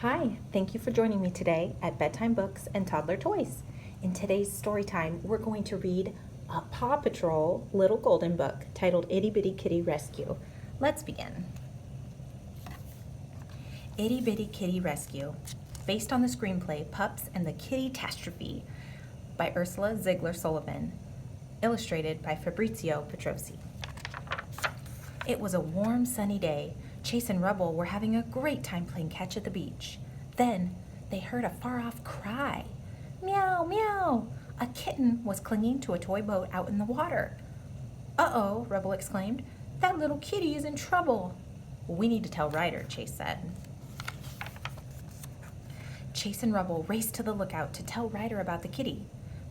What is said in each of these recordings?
Hi, thank you for joining me today at Bedtime Books and Toddler Toys. In today's story time, we're going to read a Paw Patrol Little Golden book titled Itty Bitty Kitty Rescue. Let's begin. Itty Bitty Kitty Rescue, based on the screenplay Pups and the Kitty-tastrophe by Ursula Ziegler Sullivan, illustrated by Fabrizio Petrosi. It was a warm, sunny day. Chase and Rubble were having a great time playing catch at the beach. Then they heard a far-off cry. Meow, meow! A kitten was clinging to a toy boat out in the water. Uh-oh, Rubble exclaimed. That little kitty is in trouble. We need to tell Ryder, Chase said. Chase and Rubble raced to the lookout to tell Ryder about the kitty.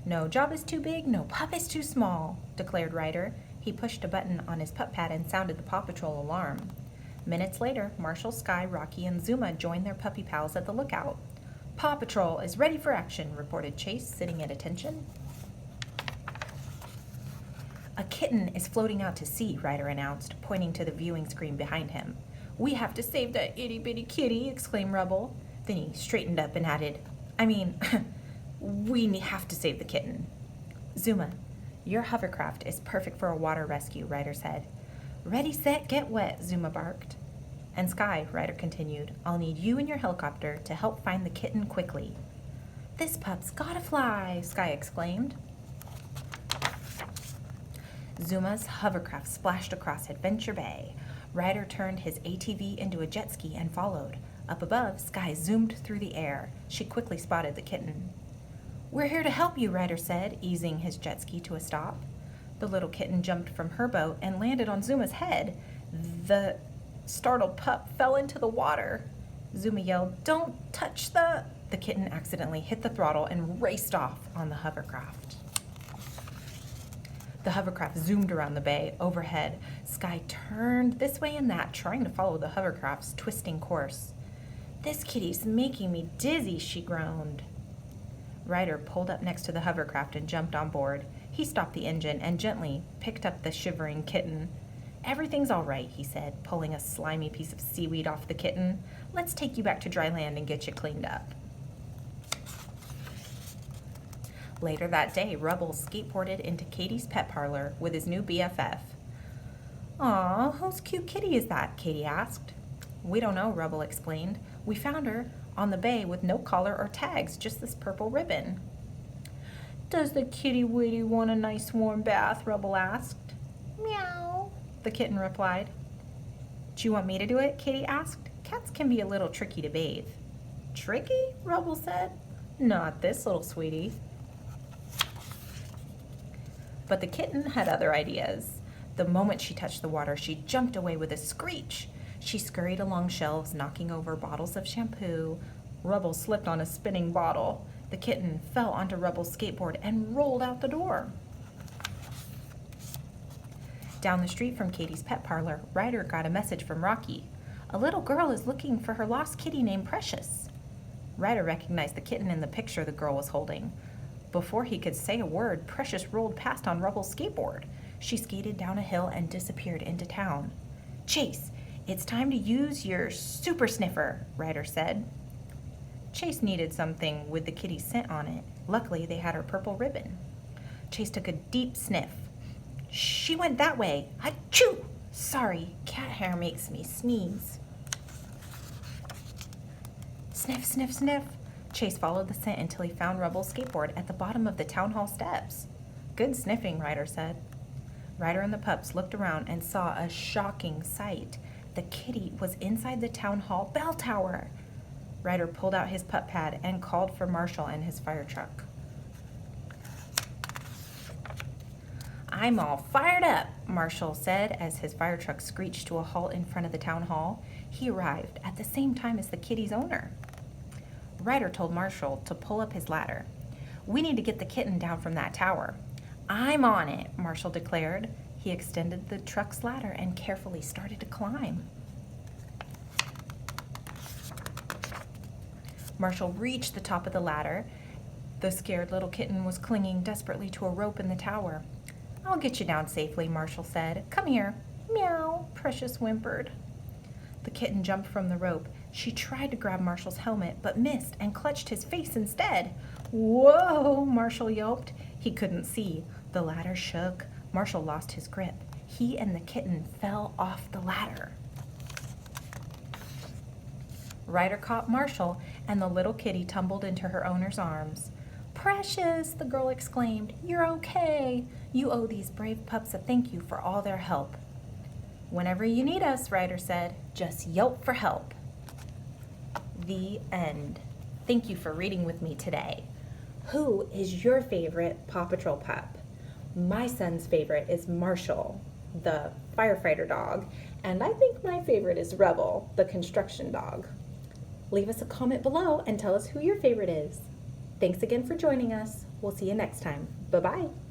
No job is too big, no pup is too small, declared Ryder. He pushed a button on his pup pad and sounded the Paw Patrol alarm. Minutes later, Marshall, Sky, Rocky, and Zuma joined their puppy pals at the lookout. Paw Patrol is ready for action, reported Chase, sitting at attention. A kitten is floating out to sea, Ryder announced, pointing to the viewing screen behind him. We have to save that itty-bitty kitty, exclaimed Rubble. Then he straightened up and added, we have to save the kitten. Zuma, your hovercraft is perfect for a water rescue, Ryder said. Ready, set, get wet, Zuma barked. And Sky, Ryder continued, I'll need you and your helicopter to help find the kitten quickly. This pup's gotta fly, Sky exclaimed. Zuma's hovercraft splashed across Adventure Bay. Ryder turned his ATV into a jet ski and followed. Up above, Sky zoomed through the air. She quickly spotted the kitten. We're here to help you, Ryder said, easing his jet ski to a stop. The little kitten jumped from her boat and landed on Zuma's head. The startled pup fell into the water. Zuma yelled, Don't touch the... The kitten accidentally hit the throttle and raced off on the hovercraft. The hovercraft zoomed around the bay. Overhead, Sky turned this way and that, trying to follow the hovercraft's twisting course. This kitty's making me dizzy, she groaned. Ryder pulled up next to the hovercraft and jumped on board. He stopped the engine and gently picked up the shivering kitten. Everything's all right, he said, pulling a slimy piece of seaweed off the kitten. Let's take you back to dry land and get you cleaned up. Later that day, Rubble skateboarded into Katie's pet parlor with his new BFF. Aw, whose cute kitty is that? Katie asked. We don't know, Rubble explained. We found her on the bay with no collar or tags, just this purple ribbon. Does the kitty witty want a nice warm bath? Rubble asked. Meow, the kitten replied. Do you want me to do it? Katie asked. Cats can be a little tricky to bathe. Tricky? Rubble said. Not this little sweetie. But the kitten had other ideas. The moment she touched the water, she jumped away with a screech. She scurried along shelves, knocking over bottles of shampoo. Rubble slipped on a spinning bottle. The kitten fell onto Rubble's skateboard and rolled out the door. Down the street from Katie's pet parlor, Ryder got a message from Rocky. A little girl is looking for her lost kitty named Precious. Ryder recognized the kitten in the picture the girl was holding. Before he could say a word, Precious rolled past on Rubble's skateboard. She skated down a hill and disappeared into town. Chase, it's time to use your super sniffer, Ryder said. Chase needed something with the kitty's scent on it. Luckily, they had her purple ribbon. Chase took a deep sniff. She went that way. Achoo! Sorry, cat hair makes me sneeze. Sniff, sniff, sniff. Chase followed the scent until he found Rubble's skateboard at the bottom of the town hall steps. Good sniffing, Ryder said. Ryder and the pups looked around and saw a shocking sight. The kitty was inside the town hall bell tower. Ryder pulled out his pup pad and called for Marshall and his fire truck. I'm all fired up, Marshall said as his fire truck screeched to a halt in front of the town hall. He arrived at the same time as the kitty's owner. Ryder told Marshall to pull up his ladder. We need to get the kitten down from that tower. I'm on it, Marshall declared. He extended the truck's ladder and carefully started to climb. Marshall reached the top of the ladder. The scared little kitten was clinging desperately to a rope in the tower. I'll get you down safely, Marshall said. Come here. Meow, Precious whimpered. The kitten jumped from the rope. She tried to grab Marshall's helmet, but missed and clutched his face instead. Whoa, Marshall yelped. He couldn't see. The ladder shook. Marshall lost his grip. He and the kitten fell off the ladder. Ryder caught Marshall, and the little kitty tumbled into her owner's arms. Precious, the girl exclaimed, you're okay. You owe these brave pups a thank you for all their help. Whenever you need us, Ryder said, just yelp for help. The end. Thank you for reading with me today. Who is your favorite Paw Patrol pup? My son's favorite is Marshall, the firefighter dog, and I think my favorite is Rebel, the construction dog. Leave us a comment below and tell us who your favorite is. Thanks again for joining us. We'll see you next time. Bye-bye.